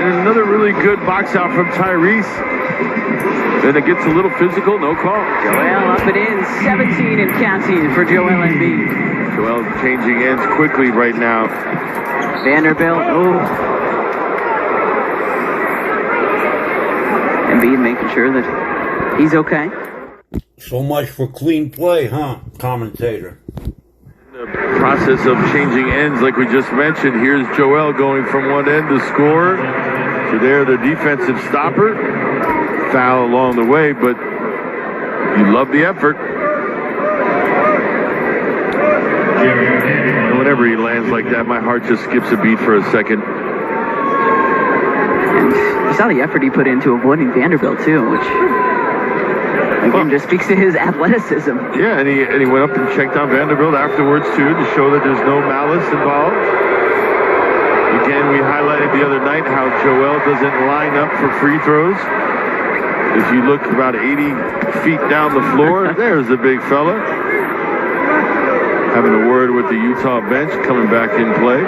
And another really good box out from Tyrese. Then it gets a little physical, no call. Joel up and in, 17 and counting for Joel Embiid. Joel changing ends quickly right now. Vanderbilt, Embiid making sure that he's okay. So much for clean play, huh, commentator? The process of changing ends, like we just mentioned, here's Joel going from one end to score to there, the defensive stopper. Foul along the way, but you love the effort. And whenever he lands like that, my heart just skips a beat for a second. And you saw the effort he put into avoiding Vanderbilt, too, which again just speaks to his athleticism. Yeah, and he went up and checked on Vanderbilt afterwards, too, to show that there's no malice involved. Again, we highlighted the other night how Joel doesn't line up for free throws. If you look about 80 feet down the floor, there's the big fella. Having a word with the Utah bench, coming back in play.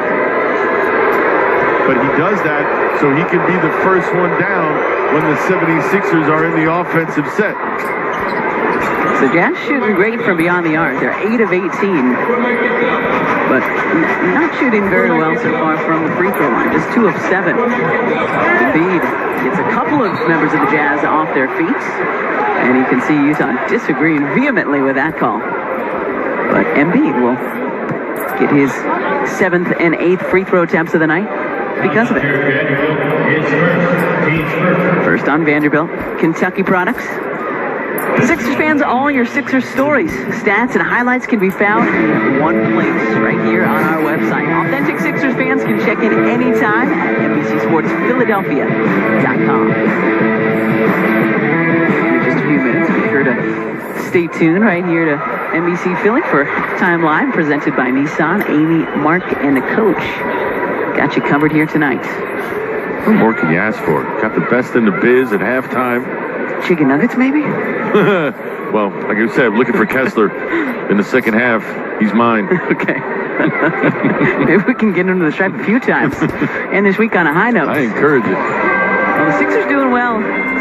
But he does that so he can be the first one down when the 76ers are in the offensive set. So Jazz shooting great from beyond the arc. They're 8 of 18. But not shooting very well so far from the free throw line. Just 2 of 7. Embiid gets a couple of members of the Jazz off their feet. And you can see Utah disagreeing vehemently with that call. But Embiid will get his 7th and 8th free throw attempts of the night because of it. First on Vanderbilt, Kentucky products. Sixers fans, all your Sixers stories, stats, and highlights can be found in one place right here on our website. Authentic Sixers fans can check in anytime at NBCSportsPhiladelphia.com. In just a few minutes, be sure to stay tuned right here to NBC Philly for Time Live, presented by Nissan. Amy, Mark, and the coach got you covered here tonight. What more can you ask for? Got the best in the biz at halftime. Chicken nuggets, maybe? Well, like I said, looking for Kessler in the second half. He's mine. Okay. Maybe we can get into the stripe a few times. And this week on a high note. I encourage it. Well, the Sixers doing well.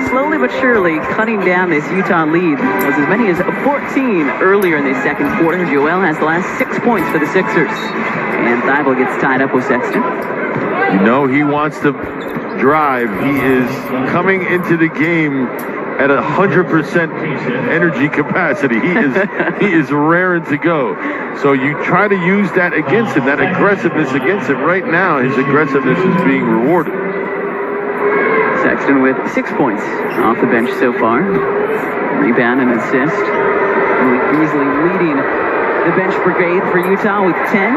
Slowly but surely cutting down this Utah lead. It was as many as 14 earlier in the second quarter. Joel has the last 6 points for the Sixers. And Thibault gets tied up with Sexton. You know he wants to drive. He is coming into the game at 100% energy capacity. He is raring to go. So you try to use that against him, that aggressiveness against him. Right now, his aggressiveness is being rewarded. Sexton with 6 points off the bench so far. Rebound and assist. Malik Beasley leading the bench brigade for Utah with 10.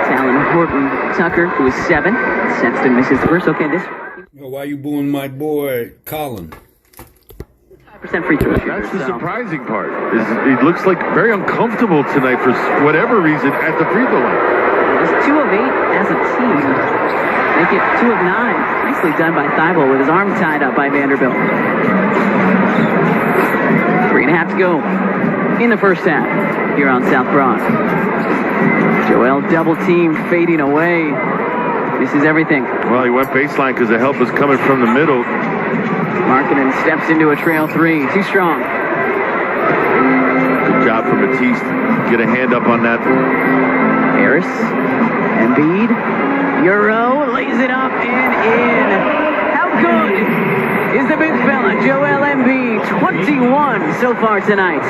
Talon Horton Tucker with 7. Sexton misses the first. Okay, this. Why you booing my boy Colin? Percent free throw shooter. That's the surprising part. He looks like very uncomfortable tonight for whatever reason at the free throw line. Just 2 of 8 as a team. Make it 2 of 9. Nicely done by Thibault with his arm tied up by Vanderbilt. 3.5 to go in the first half here on South Broad. Joel double team fading away. This is everything. Well, he went baseline because the help was coming from the middle. Markkanen steps into a trail 3. Too strong. Good job from Matisse. Get a hand up on that. Harris. Embiid. Euro lays it up and in. How good is the big fella, Joel Embiid? 21 so far tonight.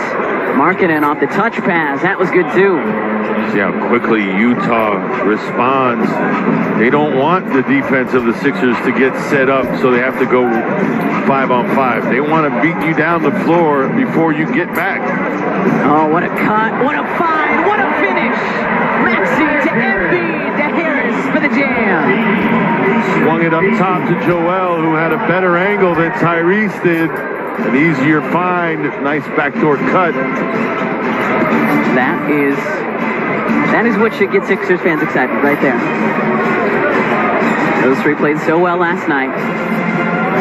Markkanen off the touch pass. That was good too. See how quickly Utah responds. They don't want the defense of the Sixers to get set up, so they have to go 5-on-5. They want to beat you down the floor before you get back. Oh, what a cut. What a find. What a finish. Maxey to Embiid to Harris for the jam. Swung it up top to Joel, who had a better angle than Tyrese did. An easier find. Nice backdoor cut. That is what should get Sixers fans excited right there. Those three played so well last night.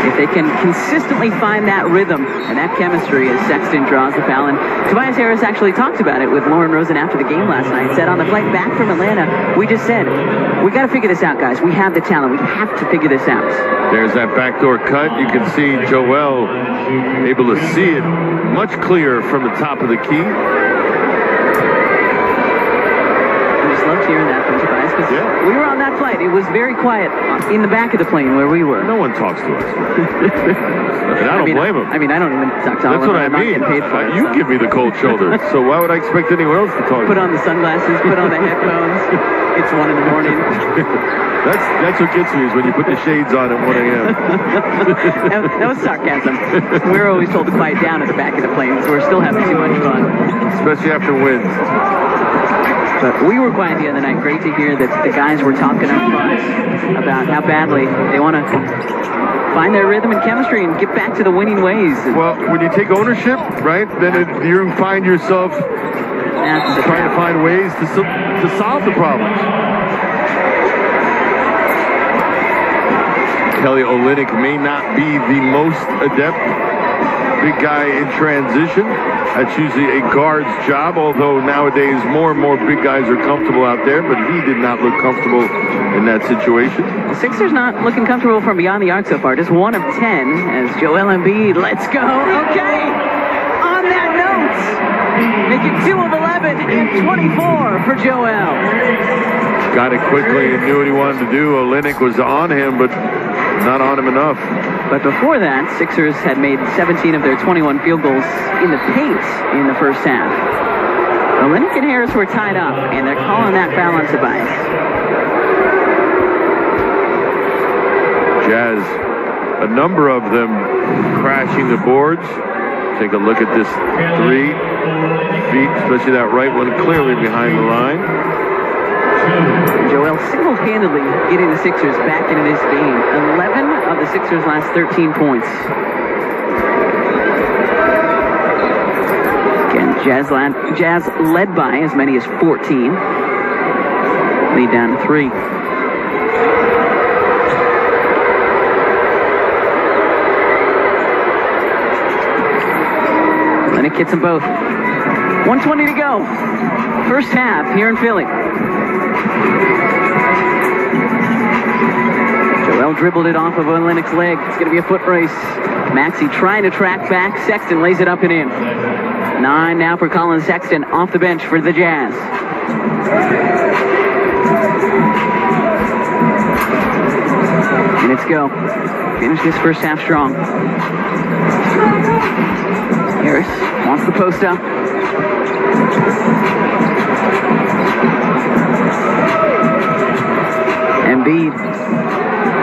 if they can consistently find that rhythm and that chemistry as Sexton draws the foul. And Tobias Harris actually talked about it with Lauren Rosen after the game last night. Said on the flight back from Atlanta, we just said, we got to figure this out, guys. We have the talent. We have to figure this out. There's that backdoor cut. You can see Joel able to see it much clearer from the top of the key. I just loved hearing that from Tobias because we were on that flight. It was very quiet in the back of the plane where we were. No one talks to us. And I don't blame him. I mean, I don't even talk to That's Oliver. what I mean. I'm not getting paid for it, You give me the cold shoulder. So why would I expect anyone else to talk? Put on the sunglasses, put on the headphones. It's 1 in the morning. That's what gets me is when you put the shades on at 1 a.m. that was sarcasm. We were always told to quiet down at the back of the plane, so we're still having too much fun. Especially after wins. But we were quiet the other night. Great to hear that the guys were talking up front about how badly they want to find their rhythm and chemistry and get back to the winning ways. Well, when you take ownership, right, then you find yourself trying to find ways to solve the problems. Kelly Olynyk may not be the most adept big guy in transition. That's usually a guard's job, although nowadays more and more big guys are comfortable out there, but he did not look comfortable in that situation. The Sixers not looking comfortable from beyond the arc so far. Just 1 of 10 as Joel Embiid lets go. Okay, on that note, make it 2 of 11 and 24 for Joel. Got it quickly and knew what he wanted to do. Olynyk was on him, but not on him enough. But before that, Sixers had made 17 of their 21 field goals in the paint in the first half. Olynyk and Harris were tied up, and they're calling that foul on Tobias. Jazz, a number of them crashing the boards. Take a look at this 3 feet, especially that right one clearly behind the line. Joel single-handedly getting the Sixers back into this game. 11 of the Sixers' last 13 points. Again, Jazz led by as many as 14. Lead down to 3. Olynyk hits them both. 1:20 to go. First half here in Philly. Joel dribbled it off of Olynyk's leg. It's going to be a foot race. Maxey trying to track back. Sexton lays it up and in. 9 now for Colin Sexton off the bench for the Jazz. Minutes go. Finish this first half strong. Harris wants the post up. Embiid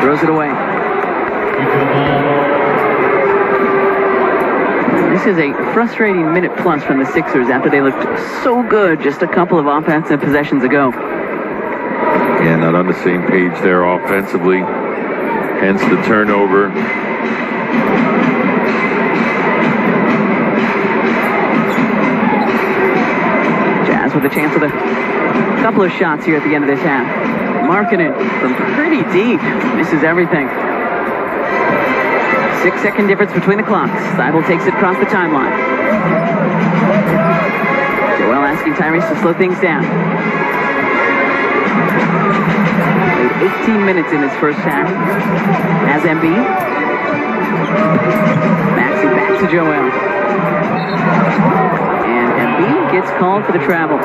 throws it away. This is a frustrating minute plus from the Sixers after they looked so good just a couple of offensive possessions ago. Yeah, not on the same page there offensively. Hence the turnover. Jazz with a chance with a couple of shots here at the end of this half. Markkanen from pretty deep. Misses everything. 6-second difference between the clocks. Thibault takes it across the timeline. Joel asking Tyrese to slow things down. 18 minutes in this first half. As Embiid. Maxey back to Joel. And Embiid gets called for the travel.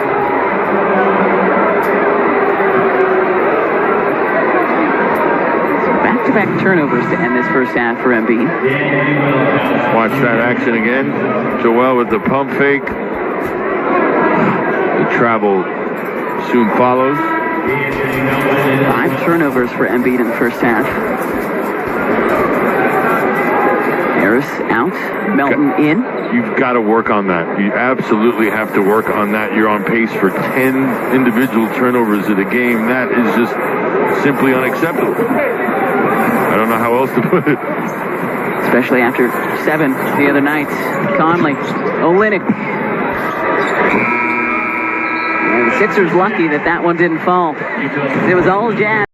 Back-to-back turnovers to end this first half for Embiid. Watch that action again. Joel with the pump fake. The travel soon follows. 5 turnovers for Embiid in the first half. Harris out. Melton in. You've got to work on that. You absolutely have to work on that. You're on pace for 10 individual turnovers in a game. That is just simply unacceptable. I don't know how else to put it. Especially after 7 the other night. Conley, Olynyk. And the Sixers lucky that one didn't fall. It was all Jazz.